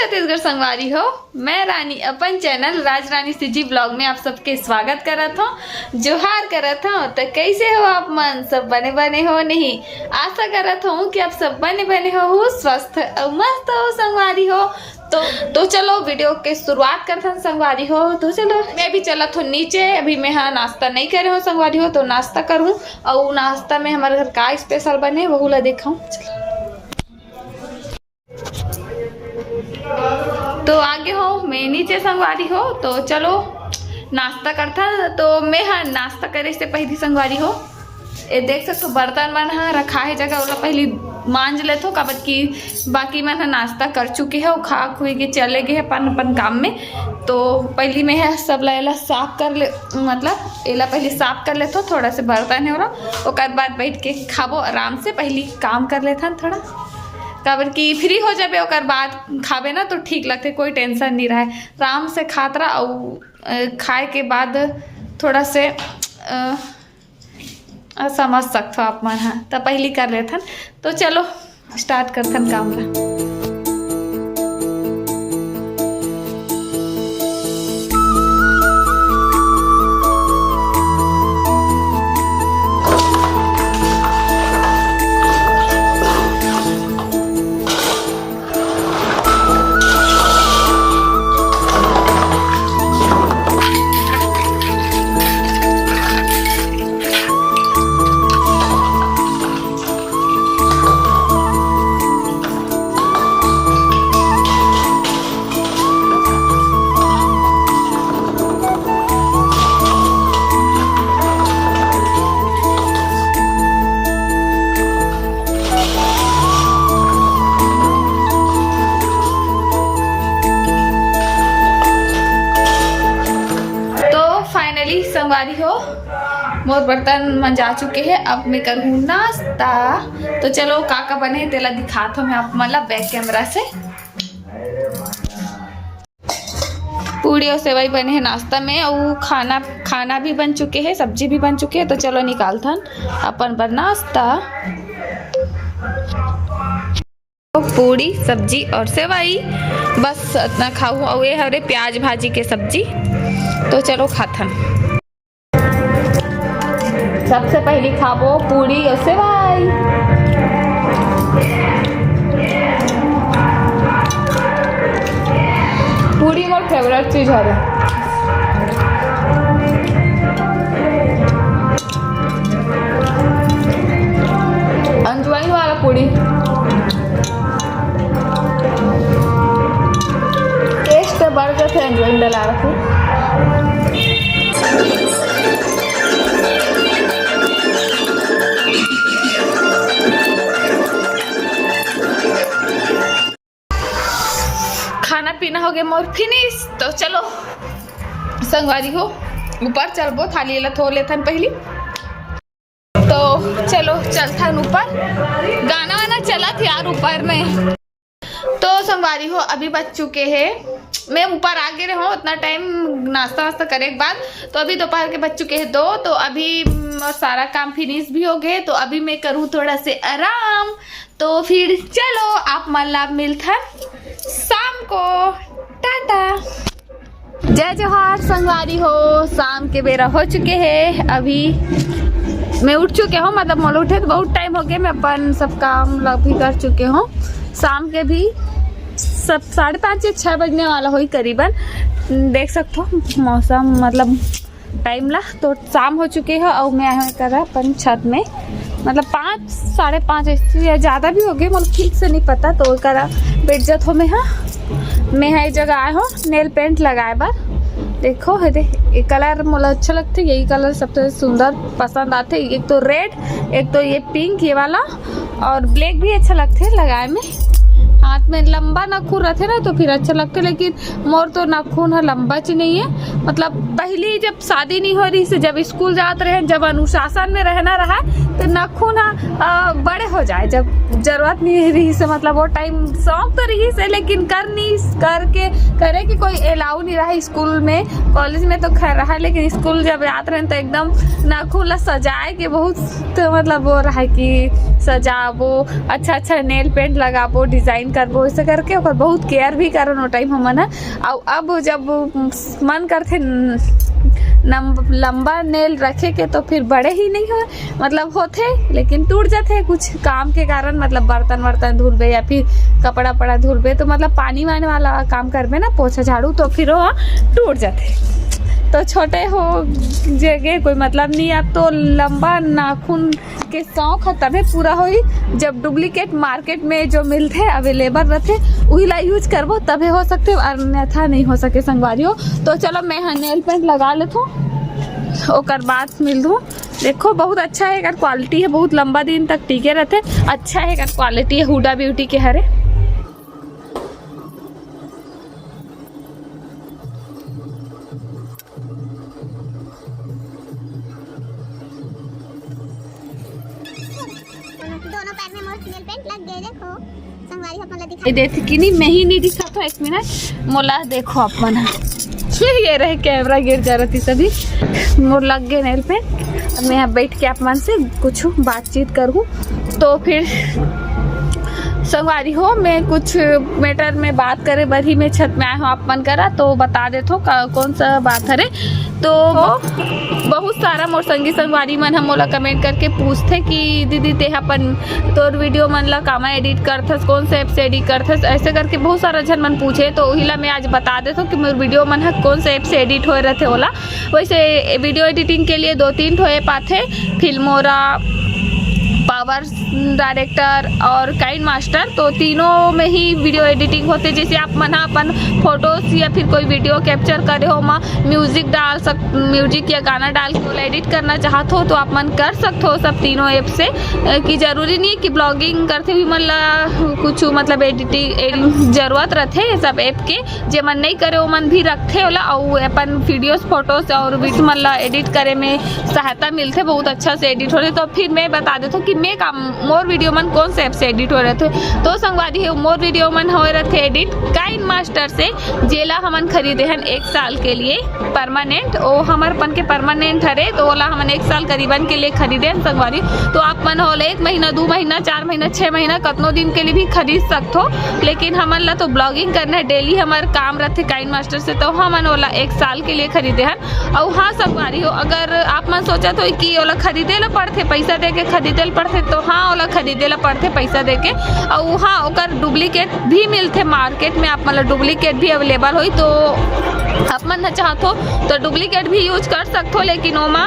छत्तीसगढ़ संगवारी हो। मैं रानी अपन चैनल राज रानी सिजी ब्लॉग में आप सबके स्वागत करत हूँ, जोहार करत हूँ। तो कैसे हो आप मन, सब बने बने हो नहीं? आशा करत हूँ कि आप सब बने बने हो, स्वस्थ और मस्त हो संगवारी हो। तो चलो वीडियो के शुरुआत करते हैं संगवारी हो। तो चलो मैं भी चलत हूँ नीचे, अभी मैं हाँ नाश्ता नहीं करे हूँ संगवारी हो, तो नाश्ता करूँ और नाश्ता में हमारे घर का स्पेशल बने वो ला दिखाऊँ। तो आगे हो मैं नीचे संगवारी हो, तो चलो नाश्ता करता। तो मैं हाँ नाश्ता करे से पहली संगवारी हो ये देख सकते हो बर्तन मन हाँ रखा है जगह वाला पहली मांज ले तो काबर की बाकी मन नाश्ता कर चुके है और खा खुई के चले गए अपन अपन काम में। तो पहली में है सब ला साफ कर ले, मतलब एला पहले साफ कर लेते थोड़ा से बर्तन है और बाद बैठ के खाबो आराम से, पहली काम कर लेता थोड़ा काबर की फ्री हो जाबे और बाद खाबे ना तो ठीक लगते, कोई टेंशन नहीं रहे, आराम से खात रहा। और खाए के बाद थोड़ा से समझ सकते हो आप मन हाँ, तो पहली कर लेथन। तो चलो स्टार्ट करथन काम ला। संगवारी हो मोर बर्तन मंजा चुके हैं, अब मैं करूँ नाश्ता। तो चलो काका बने तेला दिखाता हूँ मैं आप मतलब बैक कैमरा से। पूड़ी और सेवई बने हैं नाश्ता में, और खाना भी बन चुके हैं, सब्जी भी बन चुके हैं। तो चलो निकालता अपन पर नाश्ता। पूड़ी सब्जी और सेवई बस इतना खाऊं, और ये हरे प्याज भाजी के सब्जी। तो चलो खाथन। सबसे पहले खाबो पूड़ी और सेवई। पूड़ी मोर फेवरेट चीज है। अंजवाइन वाला पूड़ी टेस्ट बढ़ गया थे, अंजवाइन डला रखी। खाना पीना हो गया मोर फिनिश। तो चलो संगवारी हो ऊपर चलबो, थाली ला थो लेथन पहली। तो चलो चलथन ऊपर, गाना वाना चला था यार ऊपर में। तो संगवारी हो अभी बच चुके हैं, मैं ऊपर आ गए रहा हूँ उतना टाइम नाश्ता वास्ता करे के बाद। तो अभी दोपहर के बज चुके हैं 2, तो अभी सारा काम फिनिश भी हो गए। तो अभी मैं करूँ थोड़ा से आराम। तो फिर चलो आप मतलब मिलता शाम को, टाटा। जय जोहार संगवारी हो, शाम के बेरा हो चुके हैं। अभी मैं उठ चुके हूँ, मतलब मोल उठे तो बहुत टाइम हो गया, मैं अपन सब काम भी कर चुके हूँ। शाम के भी सब 5:30 या 6 बजने वाला हो करीबन, देख सकते हो मौसम मतलब टाइम ला। तो शाम हो चुके हैं और मैं आया कर रहा अपन छत में, मतलब 5 साढ़े 5 या ज़्यादा भी हो गए, मतलब ठीक से नहीं पता। तो करा बैठ जात हो मैं हाँ, मैं है जगह आया हूँ नेल पेंट लगाए बार। देखो है दे ये कलर मुझे अच्छा लगता है, यही कलर सबसे सुंदर पसंद आते। एक तो रेड, एक तो ये पिंक ये वाला, और ब्लैक भी अच्छा लगते है लगाए में। हाथ में लंबा नाखून रहते ना तो फिर अच्छा लगता है, लेकिन मोर तो नाखून है लंबा च नहीं है। मतलब पहली जब शादी नहीं हो रही से, जब स्कूल जाते रहे, जब अनुशासन में रहना रहा तो नाखून बड़े हो जाए, जब जरूरत नहीं रही से, मतलब वो टाइम शौक तो रही से, लेकिन करे कि कोई अलाउ नहीं रहा। स्कूल में कॉलेज में तो खैर रहा, लेकिन स्कूल जब आते रहे तो एकदम नाखून ला सजाए के बहुत तो मतलब वो रहा कि सजाबो, अच्छा अच्छा नेल पेंट लगाबो, डिजाइन करबो ऐसे करके ओकर बहुत केयर भी करन वो टाइम हमन है। और अब जब मन करथे लंबा नेल रखे के तो फिर बड़े ही नहीं हो मतलब होते, लेकिन टूट जाते कुछ काम के कारण, मतलब बर्तन वर्तन धुलबे या फिर कपड़ा पड़ा धुलबे तो मतलब पानी वाने वाला काम करबे ना, पोछा झाड़ू, तो फिर वो टूट जाते। तो छोटे हो जगह कोई मतलब नहीं। अब तो लंबा नाखून के शौक है तभी पूरा होई जब डुप्लीकेट मार्केट में जो मिलते अवेलेबल रहते वही ला यूज करबो तभी हो सकते, अन्यथा नहीं हो सके संगवारियों। तो चलो मैं नेल पेंट लगा लेता हूँ और बाद मिल दूँ। देखो बहुत अच्छा है, अगर क्वालिटी है बहुत लंबा दिन तक टिके रहते, अच्छा है अगर क्वालिटी है। हुडा ब्यूटी के हरे दोनों पैर में मोर नेल पेंट लग गए। देखो संगवारी अपन दिखा देख कि नहीं, मैं ही नहीं दिखा तो एक मिनट मोला देखो अपन ये रहे कैमरा गिर जा रही सभी मोर लग गए नेल पेंट। अब मैं यहाँ बैठ के आप मन से कुछ बातचीत करूँ तो फिर संगवारी हो मैं कुछ मैटर में बात करे बर ही मैं छत में आया हूँ आप मन करा तो बता देते हो कौन सा बात हरे। तो बहुत सारा मोर संगी संगवारी मन हम मोला कमेंट करके पूछते कि दीदी ते अपन तोर वीडियो मन ला कामा एडिट करथस, कौन से ऐप से एडिट करथस, ऐसे करके बहुत सारा जन मन पूछे। तो वही ला मैं आज बता देता हूँ कि मोर वीडियो मन है कौन से ऐप से एडिट होए रहते होला। वैसे वीडियो एडिटिंग के लिए 2-3 ठो ऐप आते, फिल्मोरा, पावर डायरेक्टर और काइन मास्टर। तो तीनों में ही वीडियो एडिटिंग होते। जैसे आप मन अपन फोटोज या फिर कोई वीडियो कैप्चर करे हो मा म्यूजिक म्यूजिक या गाना डाल के एडिट करना चाहते हो तो आप मन कर सकते हो सब तीनों ऐप से। कि जरूरी नहीं कि ब्लॉगिंग करते हुए मन ला कुछ मतलब एडिटिंग जरूरत रहते सब ऐप के, जे मन नहीं करे वो मन भी रखे होला और अपन वीडियोस फोटोज और वीडियो मन ला एडिट करे में सहायता मिलते, बहुत अच्छा से एडिट हो रहे। तो फिर मैं बता देता हूँ कि मैं काम मोर वीडियो मन कौन से ऐप से एडिट हो रहे थे। तो संगवारी है मोर वीडियो मन हो रहे थे एडिट काइन मास्टर से, जेला हमन खरीदे हन 1 साल के लिए परमानेंट। ओ हमर पन के परमानेंट हरे तो ओला हमन 1 साल करीबन के लिए खरीदे हन संगवारी। तो आप मन होले 1 महीना 2 महीना 4 महीना 6 महीना कतनो दिन के लिए भी खरीद सकते हो, लेकिन हमन ला तो ब्लॉगिंग करना है डेली हमार काम रहते काइन मास्टर से, तो हमन ओला 1 साल के लिए खरीदे हन। और हाँ संगवारी हो अगर आप मन सोचा तो कि ओला खरीदे ला पड़ते पैसा दे के खरीदे ला पड़ते तो हाँ ओला खरीदे ला पड़ते पैसा दे के। और हाँ ओकर डुप्लीकेट भी मिलते मार्केट में, आप मतलब डुप्लीकेट भी अवेलेबल हुई तो आप मन चाहते हो तो डुप्लीकेट भी यूज कर सकते हो, लेकिन ओमा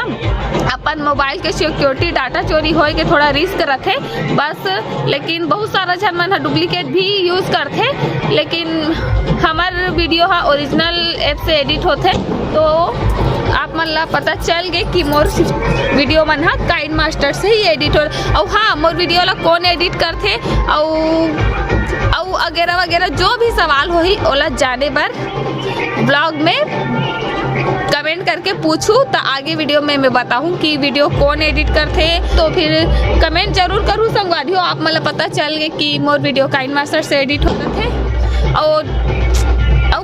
अपन मोबाइल के सिक्योरिटी डाटा चोरी होए के थोड़ा रिस्क रखे बस। लेकिन बहुत सारा जन मन डुप्लीकेट भी यूज करते, लेकिन हमार वीडियो हा ओरिजिनल ऐप से एडिट होते तो आप मन ला पता चल गए कि मोर वीडियो मन हा काइन मास्टर से ही एडिट हो। और हाँ मोर वीडियो ला कौन एडिट करते और वगैरह वगैरह जो भी सवाल हो ही ओला जाने बर ब्लॉग में कमेंट करके पूछूं तो आगे वीडियो में मैं बताऊं कि वीडियो कौन एडिट करते। तो फिर कमेंट जरूर करूँ संगवारी हो, आप मतलब पता चल गए कि मोर वीडियो काइन मास्टर से एडिट हो रहे थे। और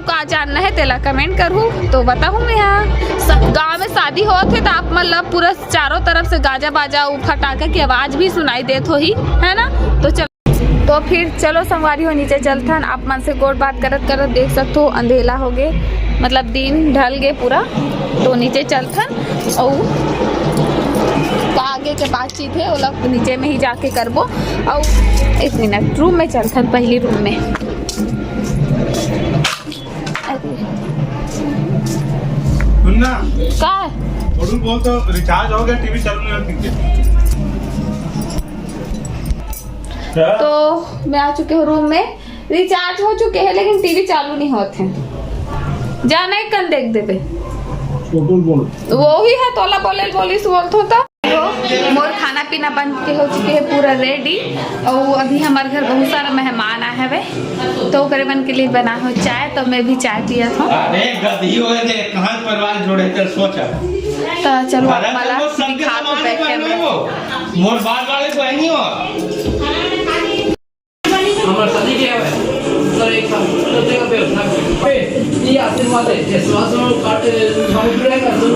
का जानना है तेला कमेंट करूँ तो बताऊँ मैं। यहाँ गाँव में शादी हो थे तो आप मतलब पूरा चारों तरफ से गाजा बाजा फटाका की आवाज़ भी सुनाई देत हो ही है ना। तो फिर चलो संगवारी हो नीचे चलथन, आप मन से गोट बात करत करत देख सकते हो अंधेला हो गए मतलब दिन ढल गए पूरा। तो नीचे चलथन और आगे के बातचीत है वो लोग नीचे में ही जाके करबो। और 1 मिनट रूम में चलथन, पहली रूम में का बोल तो रिचार्ज हो गया, टीवी चालू नहीं होती। तो मैं आ चुके हूँ रूम में, रिचार्ज हो चुके हैं लेकिन टीवी चालू नहीं होते हैं। जाना है कन देख देबे वो ही है तोला बोले बोलिस बोलत होता। मोर खाना पीना बन के हो चुके है पूरा रेडी। और अभी हमारे घर बहुत सारा मेहमान आए हैं तो ओकरे मन के लिए बना हो चाय, तो मैं भी चाय पिया था। परिवार जोड़े तो सोचा तो चलो वाला दिखा तो बैठे मोर बाल वाले को नहीं हो हमर शादी के है सर एक साल तो तेरा पे ये आशीर्वाद है ये स्वास्थ्य में काटे हम पूरा कर दो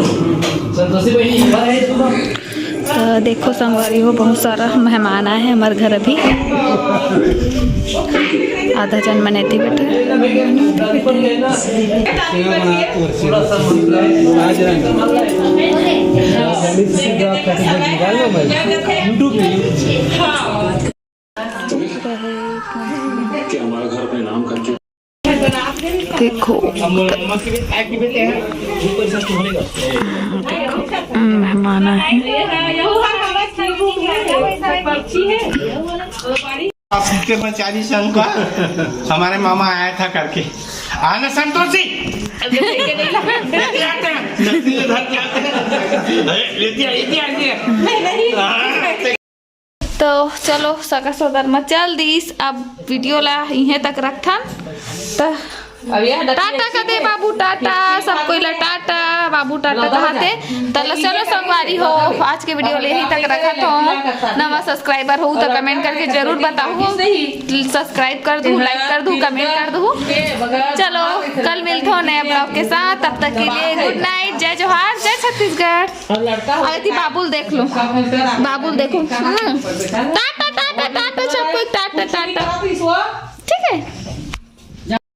संतोषी बहनी है तुम। तो देखो संगवारी हो बहुत सारा मेहमान आए हैं हमारे घर अभी। आधा जन मनेती बैठे थोड़ा सा हमारा घर अपने नाम करके देखो मेहमान है। आपके पंचायती संघ का हमारे मामा आया था करके आना संतोषी तो चलो सका सौदर में चल दीस अब वीडियो ला यहीं तक रखन तो टाटा का दे बाबू टाटा सबको ला टाटा बाबू टाटा कहते तो चलो संगवारी हो आज के वीडियो ले यहीं तक रखा तो नवा सब्सक्राइबर हो तो कमेंट करके जरूर बताओ सब्सक्राइब कर दूँ लाइक कर दूँ कमेंट कर दूँ। चलो कल मिलते हो नए ब्लॉग के साथ तब तक के लिए गुड नाइट जय जोहार जय छत्तीसगढ़। अरे बाबुल देख लो बाबुल देखो